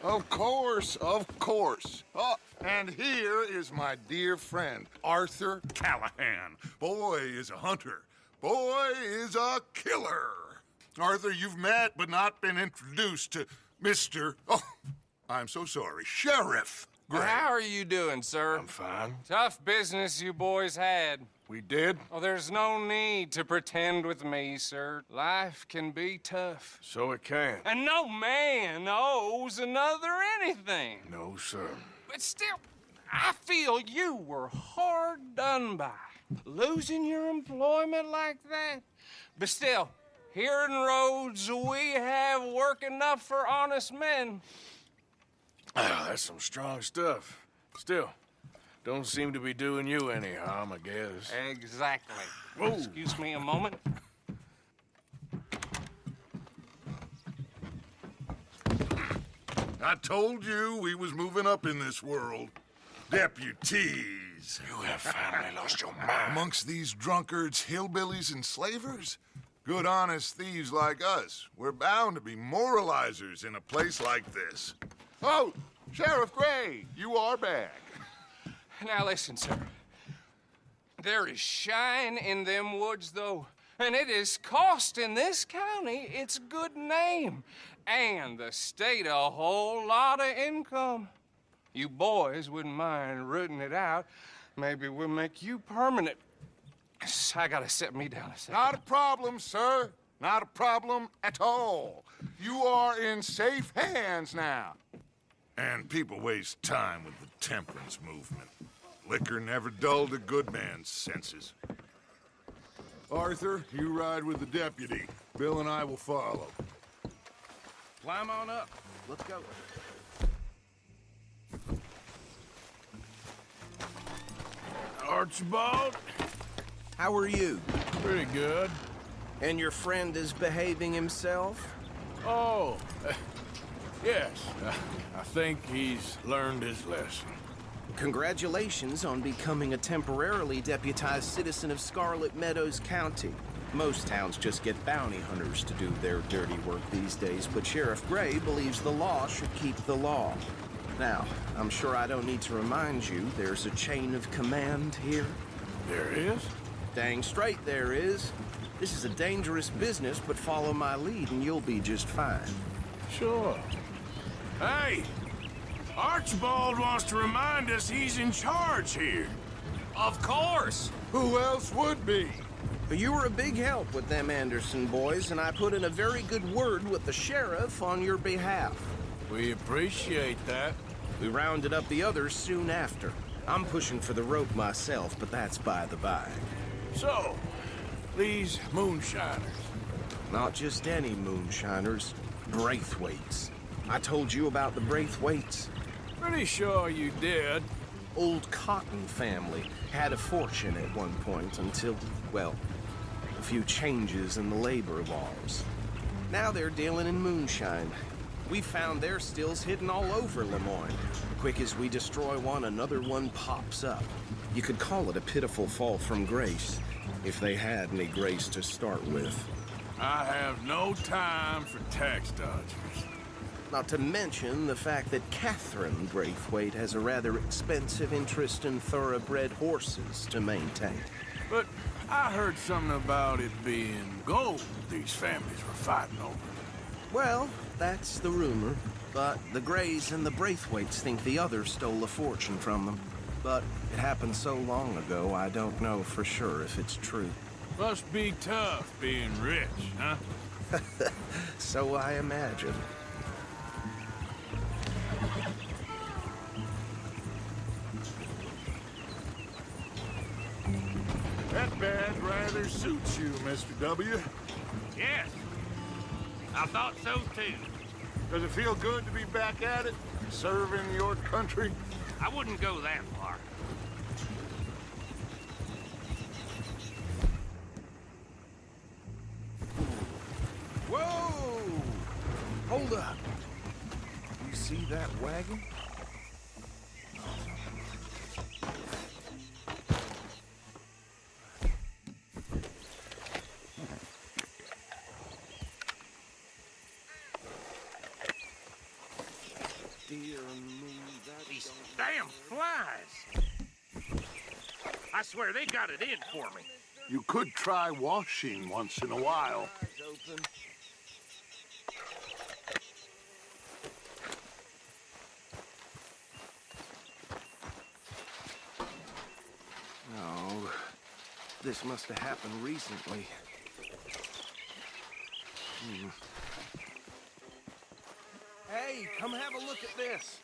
Of course, of course. Oh, and here is my dear friend, Arthur Callahan. Boy is a hunter. Boy is a killer. Arthur, you've met but not been introduced to Mr. Oh, I'm so sorry, Sheriff Gray. How are you doing, sir? I'm fine. Tough business you boys had. We did? Oh, there's no need to pretend with me, sir. Life can be tough. So it can. And no man owes another anything. No, sir. But still, I feel you were hard done by. Losing your employment like that. But still, here in Rhodes, we have work enough for honest men. Ah, that's some strong stuff. Still, don't seem to be doing you any harm, I guess. Exactly. Whoa. Excuse me a moment. I told you we was moving up in this world. Deputies. You have finally lost your mind. Amongst these drunkards, hillbillies, and slavers? Good honest thieves like us. We're bound to be moralizers in a place like this. Oh, Sheriff Gray, you are back. Now listen, sir. There is shine in them woods, though. And it is costing this county its good name. And the state a whole lot of income. You boys wouldn't mind rooting it out. Maybe we'll make you permanent. I gotta set me down a second. Not a problem, sir. Not a problem at all. You are in safe hands now. And people waste time with the temperance movement. Liquor never dulled a good man's senses. Arthur, you ride with the deputy. Bill and I will follow. Climb on up. Let's go. Archibald? How are you? Pretty good. And your friend is behaving himself? Oh, yes. I think he's learned his lesson. Congratulations on becoming a temporarily deputized citizen of Scarlet Meadows County. Most towns just get bounty hunters to do their dirty work these days, but Sheriff Gray believes the law should keep the law. Now, I'm sure I don't need to remind you, there's a chain of command here. There is? Dang straight there is. This is a dangerous business, but follow my lead and you'll be just fine. Sure. Hey! Archibald wants to remind us he's in charge here. Of course. Who else would be? But you were a big help with them Anderson boys, and I put in a very good word with the sheriff on your behalf. We appreciate that. We rounded up the others soon after. I'm pushing for the rope myself, but that's by the by. So, these moonshiners. Not just any moonshiners, Braithwaites. I told you about the Braithwaites. Pretty sure you did. Old Cotton family had a fortune at one point until, well, a few changes in the labor laws. Now they're dealing in moonshine. We found their stills hidden all over Lemoyne. Quick as we destroy one, another one pops up. You could call it a pitiful fall from grace, if they had any grace to start with. I have no time for tax dodgers. Not to mention the fact that Catherine Braithwaite has a rather expensive interest in thoroughbred horses to maintain. But I heard something about it being gold these families were fighting over. Well, that's the rumor. But the Grays and the Braithwaites think the others stole a fortune from them. But it happened so long ago, I don't know for sure if it's true. Must be tough being rich, huh? So I imagine. That badge rather suits you, Mr. W. Yes, I thought so too. Does it feel good to be back at it, serving your country? I wouldn't go that far. Whoa! Hold up. You see that wagon? I swear they got it in for me. You could try washing once in a while. Open. No, this must have happened recently. Hey, come have a look at this.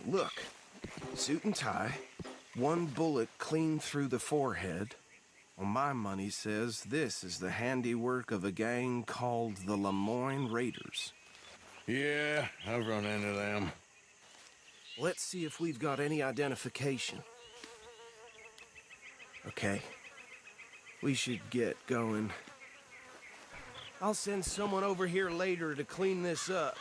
Look, suit and tie, one bullet clean through the forehead. Well, my money says this is the handiwork of a gang called the Lemoyne Raiders. Yeah, I've run into them. Let's see if we've got any identification. Okay. We should get going. I'll send someone over here later to clean this up.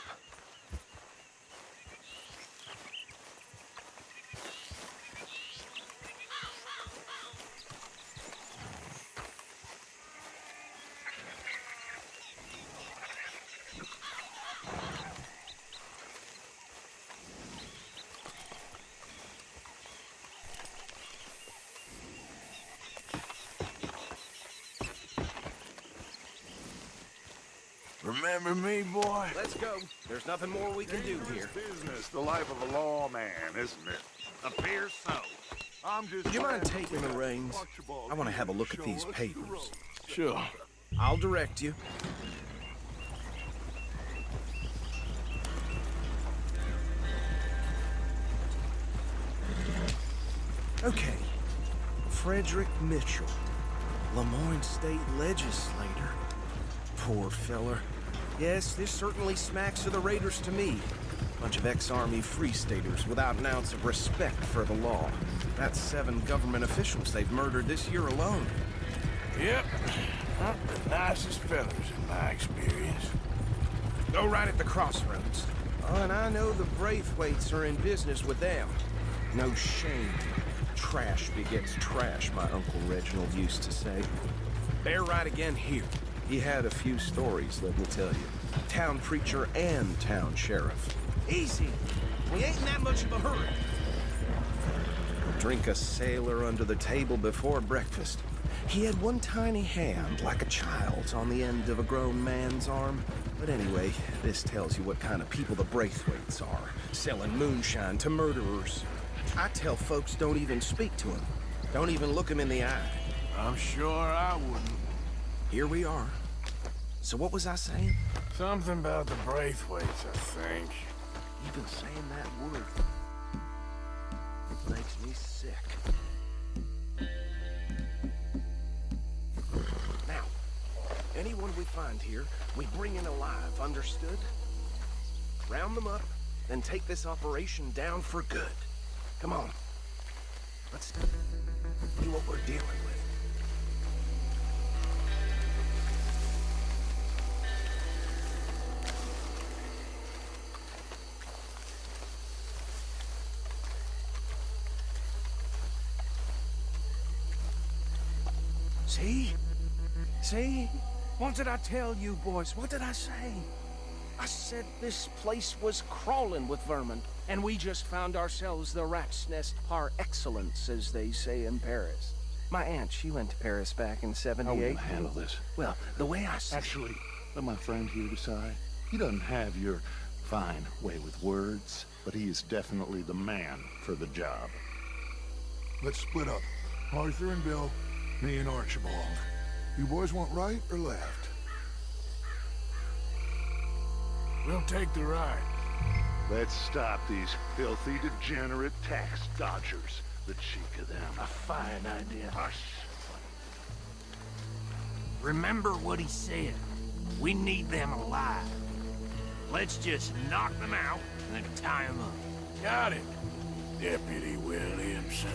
Remember me, boy? Let's go. There's nothing more we can do here. Business, the life of a lawman, isn't it? Appears so. I'm just. Do you mind glad taking we the got reins? Archibald I want to here have a look at show these us the papers. ropes. Sure. I'll direct you. Okay. Frederick Mitchell, Lemoyne State Legislator. Poor feller. Yes, this certainly smacks of the Raiders to me. Bunch of ex-Army Free Staters without an ounce of respect for the law. That's 7 government officials they've murdered this year alone. Yep. Not the nicest fellas in my experience. Go right at the crossroads. Oh, and I know the Braithwaites are in business with them. No shame. Trash begets trash, my Uncle Reginald used to say. They're right again here. He had a few stories, let me tell you. Town preacher and town sheriff. Easy. We ain't in that much of a hurry. Drink a sailor under the table before breakfast. He had one tiny hand, like a child's, on the end of a grown man's arm. But anyway, this tells you what kind of people the Braithwaites are, selling moonshine to murderers. I tell folks don't even speak to him. Don't even look him in the eye. I'm sure I wouldn't. Here we are. So what was I saying? Something about the Braithwaites, I think. Even saying that word makes me sick. Now, anyone we find here, we bring in alive, understood? Round them up, then take this operation down for good. Come on. Let's see what we're dealing with. See? See? What did I tell you, boys? What did I say? I said this place was crawling with vermin, and we just found ourselves the rat's nest par excellence, as they say in Paris. My aunt, she went to Paris back in '78. How are we gonna handle this? Well, the way I see Actually, let my friend here decide. He doesn't have your fine way with words, but he is definitely the man for the job. Let's split up. Arthur and Bill, me and Archibald. You boys want right or left? We'll take the right. Let's stop these filthy, degenerate tax dodgers. The cheek of them. A fine idea. Hush. Remember what he said. We need them alive. Let's just knock them out and then tie them up. Got it, Deputy Williamson.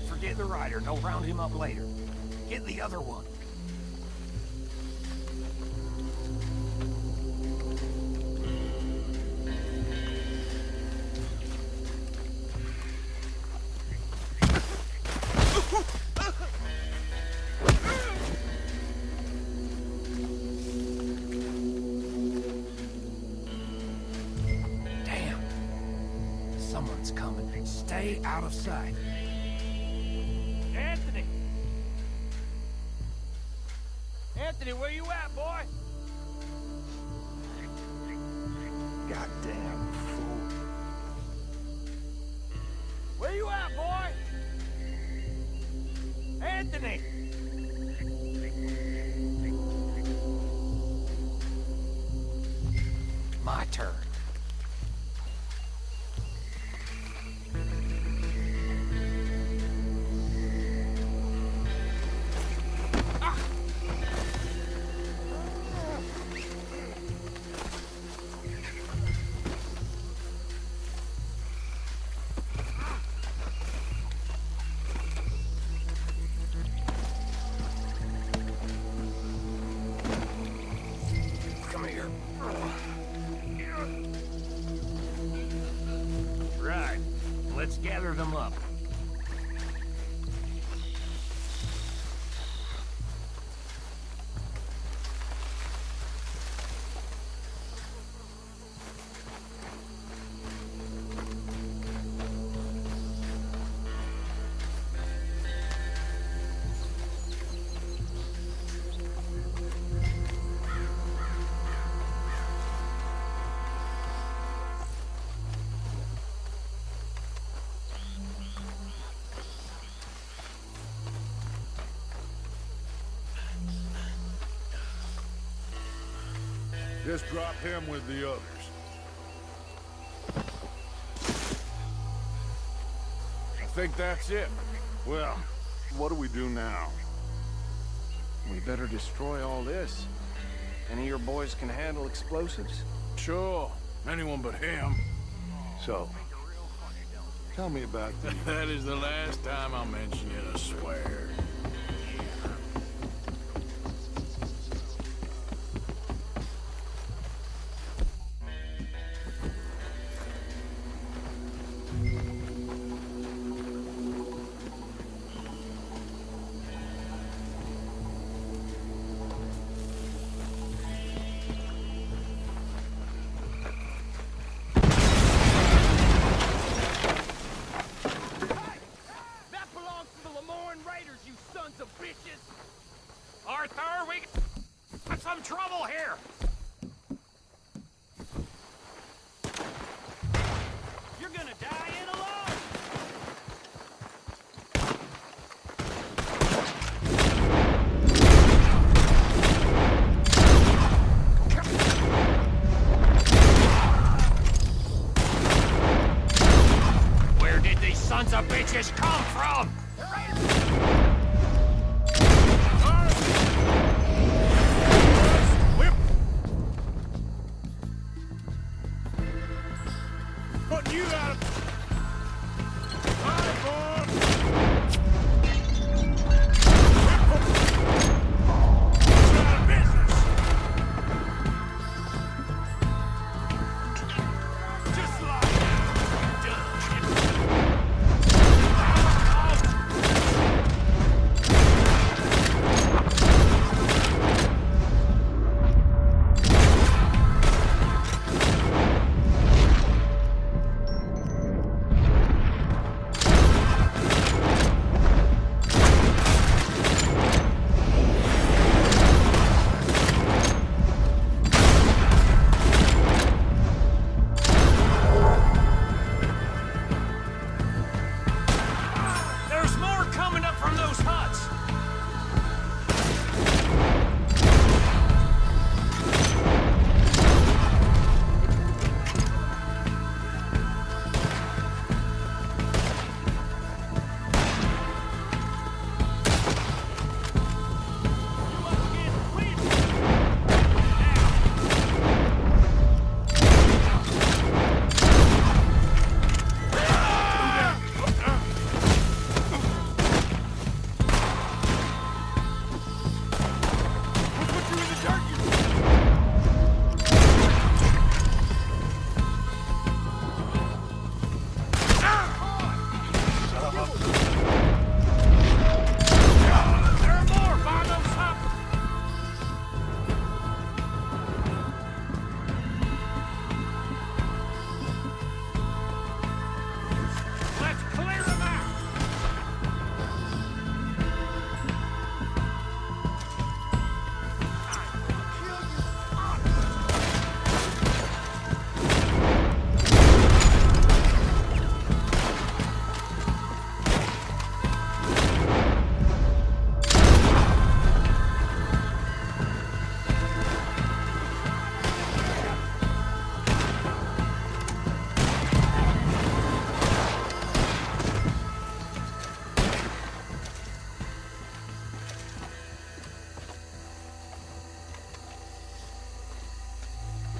Forget the rider, and I'll round him up later. Get the other one. It's coming. Stay out of sight. Anthony! Anthony, where you at, boy? Goddamn fool. Where you at, boy? Anthony! My turn. Come here. Right. Let's gather them up. Just drop him with the others. I think that's it. Well, what do we do now? We better destroy all this. Any of your boys can handle explosives? Sure. Anyone but him. So, tell me about the... That is the last time I'll mention it, I swear. That belongs to the Lemoyne Raiders, you sons of bitches! Arthur, we got some trouble here! You're gonna die in alone! Where did these sons of bitches come from? Whip! Putting you out of... All right, boy. You're out of business. Just like...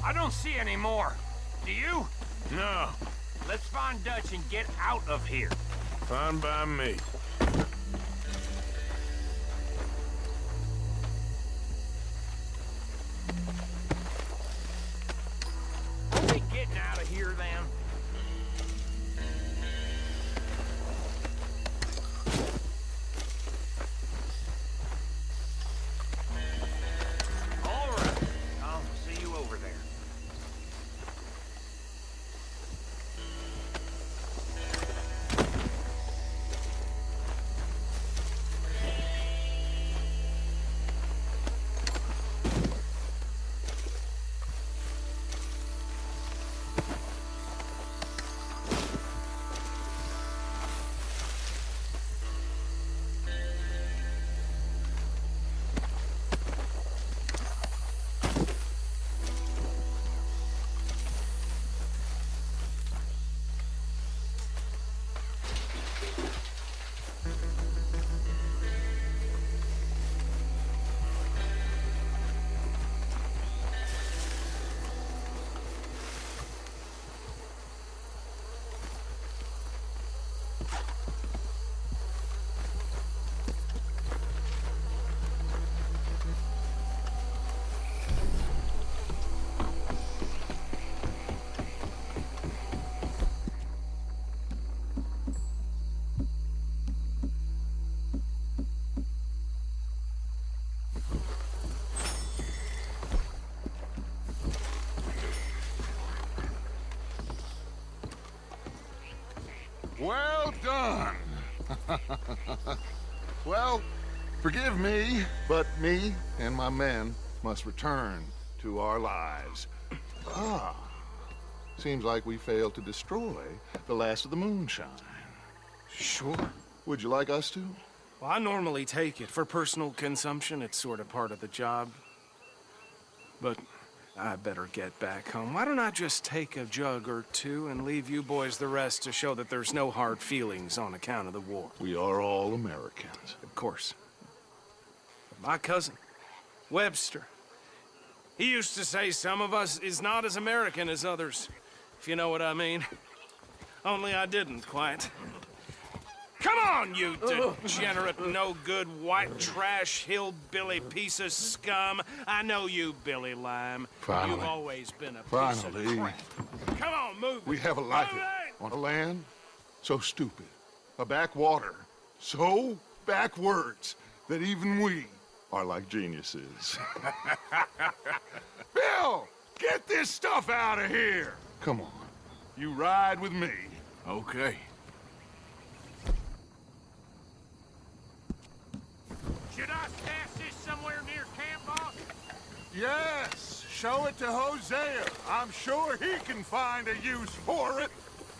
I don't see any more. Do you? No, Let's find Dutch and get out of here. fine by me. Are we getting out of here, then? All right. I'll see you over there. Well done. Well, forgive me, but me and my men must return to our lives. Ah, seems like we failed to destroy the last of the moonshine. Sure. Would you like us to? Well, I normally take it. For personal consumption, it's sort of part of the job. But I better get back home. Why don't I just take a jug or two and leave you boys the rest to show that there's no hard feelings on account of the war? We are all Americans. Of course. But my cousin, Webster, he used to say some of us is not as American as others, if you know what I mean. Only I didn't quite. Come on, you degenerate, no-good, white trash, hillbilly piece of scum. I know you, Billy Lime. Finally. You've always been a piece Finally. of crap. Come on, move it. We have a life Move it! on a land so stupid, a backwater so backwards that even we are like geniuses. Bill, get this stuff out of here. Come on, you ride with me. Okay. Should I stash this somewhere near camp, boss? Yes, show it to Hosea. I'm sure he can find a use for it.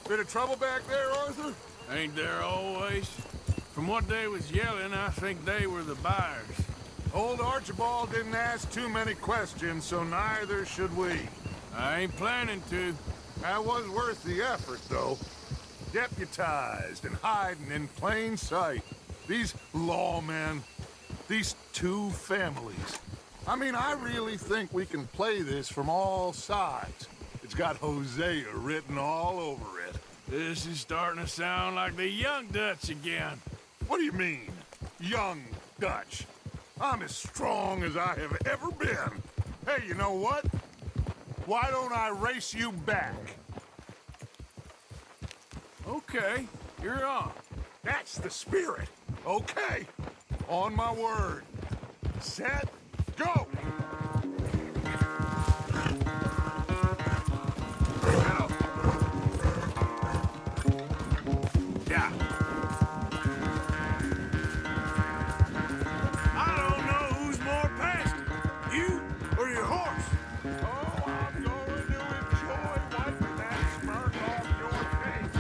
Bit of trouble back there, Arthur? Ain't there always? From what they was yelling, I think they were the buyers. Old Archibald didn't ask too many questions, so neither should we. I ain't planning to. That was worth the effort, though. Deputized and hiding in plain sight. These lawmen, these two families. I mean, I really think we can play this from all sides. It's got Hosea written all over it. This is starting to sound like the young Dutch again. What do you mean, young Dutch? I'm as strong as I have ever been. Hey, you know what? Why don't I race you back? Okay, you're on. That's the spirit. Okay, on my word. Set, go! Yeah. I don't know who's more past it, you or your horse. Oh, I'm going to enjoy wiping that smirk off your face.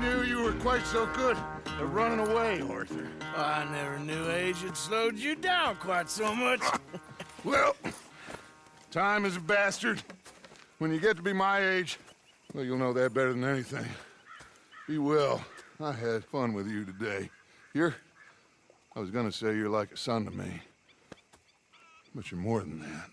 knew you were quite so good at running away, Arthur. I never knew age had slowed you down quite so much. Well, time is a bastard. When you get to be my age, well, you'll know that better than anything. Be well. I had fun with you today. I was gonna say you're like a son to me. But you're more than that.